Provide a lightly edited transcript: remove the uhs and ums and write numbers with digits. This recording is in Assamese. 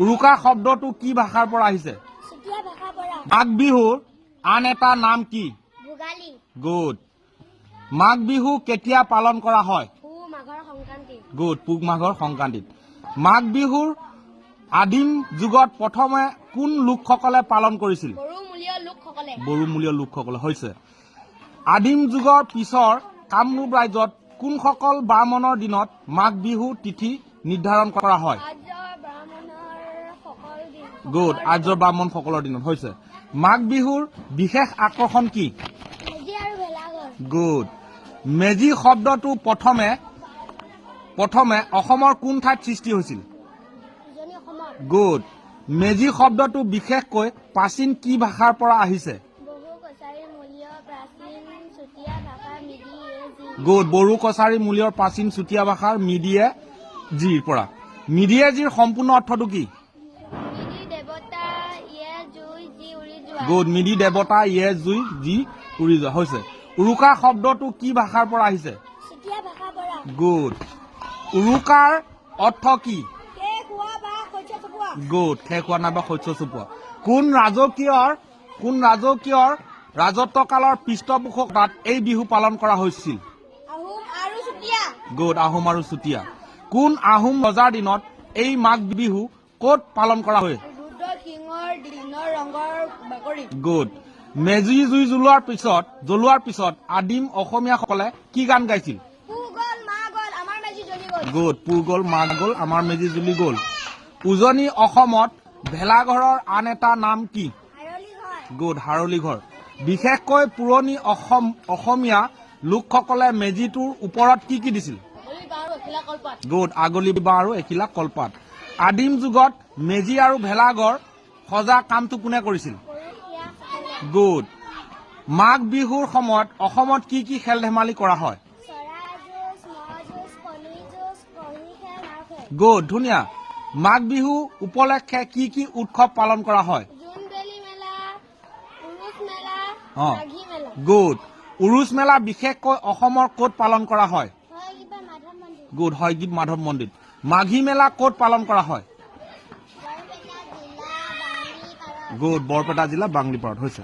উৰুকা শব্দটো কি ভাষাৰ পৰা আহিছে? চুতীয়া ভাষাৰ পৰা। মাঘ বিহুৰ আন এটা নাম কি? ভোগালী। গুড। মাঘ বিহু কেতিয়া পালন কৰা হয়? পুহ মাঘৰ সংক্ৰান্তি। গুড, পুহ মাঘৰ সংক্ৰান্তিত। মাঘ বিহুৰ আদিম যুগত প্ৰথমে কোন লোকসকলে পালন কৰিছিল? বড়োমূলীয় লোকসকলে। বড়োমূলীয় লোকসকলে হৈছে। আদিম যুগৰ পিছৰ কামৰূপ ৰাজ্যত কোনসকল ব্ৰাহ্মণৰ দিনত মাঘ বিহু তিথি নিৰ্ধাৰণ কৰা হয়? গুড, আৰ্য ব্ৰাহ্মণসকলৰ দিনত হৈছে। মাঘ বিহুৰ বিশেষ আকৰ্ষণ কি? মেজি আৰু ভেলাঘৰ। গুড। মেজি শব্দটো প্ৰথমে অসমৰ কোন ঠাইত সৃষ্টি হৈছিল? উজনি অসমৰ। গুড। মেজি শব্দটো বিশেষকৈ প্ৰাচীন কি ভাষাৰ পৰা আহিছে? বহু কছাৰী মূলীয় প্ৰাচীন চুতীয়া ভাষাৰ মিডি গুড। বড়ো কছাৰী মূলীয় প্ৰাচীন চুতীয়া ভাষাৰ মিডিয়ে জিৰ পৰা। মিডিয়ে জিৰ সম্পূৰ্ণ অৰ্থটো কি? মিডি দেৱতা ইয়ে জুই যি উৰি যোৱা। গুড। মিডি দেৱতা ইয়ে জুই যি উৰি যোৱা হৈছে। উৰুকা শব্দটো কি ভাষাৰ পৰা আহিছে? চুতীয়া ভাষাৰ পৰা। গুড। উৰুকাৰ অৰ্থ কি? খেৰ খোৱা বা শস্য চপোৱা। গুড। খেৰ খোৱা নাইবা শস্য চপোৱা। কোন ৰাজকীয় ৰাজত্বকালৰ পৃষ্ঠপোষকতাত এই বিহু পালন কৰা হৈছিল? আহোম আৰু চুতীয়া। গুড। আহোম আৰু চুতীয়া। কোন আহোম ৰজাৰ দিনত এই মাঘ বিহু ক'ত পালন কৰা হয়? ৰুদ্ৰ সিংহৰ দিনৰ ৰঙৰ বাকৰি। গুড। মেজি জুই জ্বলোৱাৰ পিছত আদিম অসমীয়াসকলে কি গান গাইছিল? পুহ গ'ল মাহ গ'ল আমাৰ মেজি জ্বলি গ'ল। গুড। পুহ গ'ল মাঘ গ'ল আমাৰ মেজি জ্বলি গ'ল। উজনি অসমত ভেলাঘৰৰ আন এটা নাম কি? হাৰলি ঘৰ। গুড। হাৰলি ঘৰ। বিশেষকৈ পুৰণি অসমীয়া লোকসকলে মেজিটোৰ ওপৰত কি কি দিছিল? গুড। আগলি বাঁহ আৰু এখিলা কলপাত। আদিম যুগত মেজি আৰু ভেলাঘৰ সজা কামটো কোনে কৰিছিল? গুড। মাঘ বিহুৰ সময়ত অসমত কি কি খেল ধেমালি কৰা হয়? চৰাই যুঁজ, ম'হ যুঁজ, কণী যুঁজ, কণী খেল, নাও খেল। গুড। ধুনীয়া। মাঘ বিহু উপলক্ষে কি কি উৎসৱ পালন কৰা হয়? জোনবেলি মেলা, উৰুচ মেলা, অ। মাঘী মেলা। গুড। উৰুচ মেলা বিশেষকৈ অসমৰ ক'ত পালন কৰা হয়? হয়গীত মাধৱ মন্দিৰ। গুড। হয়গীত মাধৱ মন্দিৰ। মাঘী মেলা ক'ত পালন কৰা হয়? বৰপেটা জিলা বাঙিপাৰত। গুড। বৰপেটা জিলা বাংলিপাৰাত হৈছে।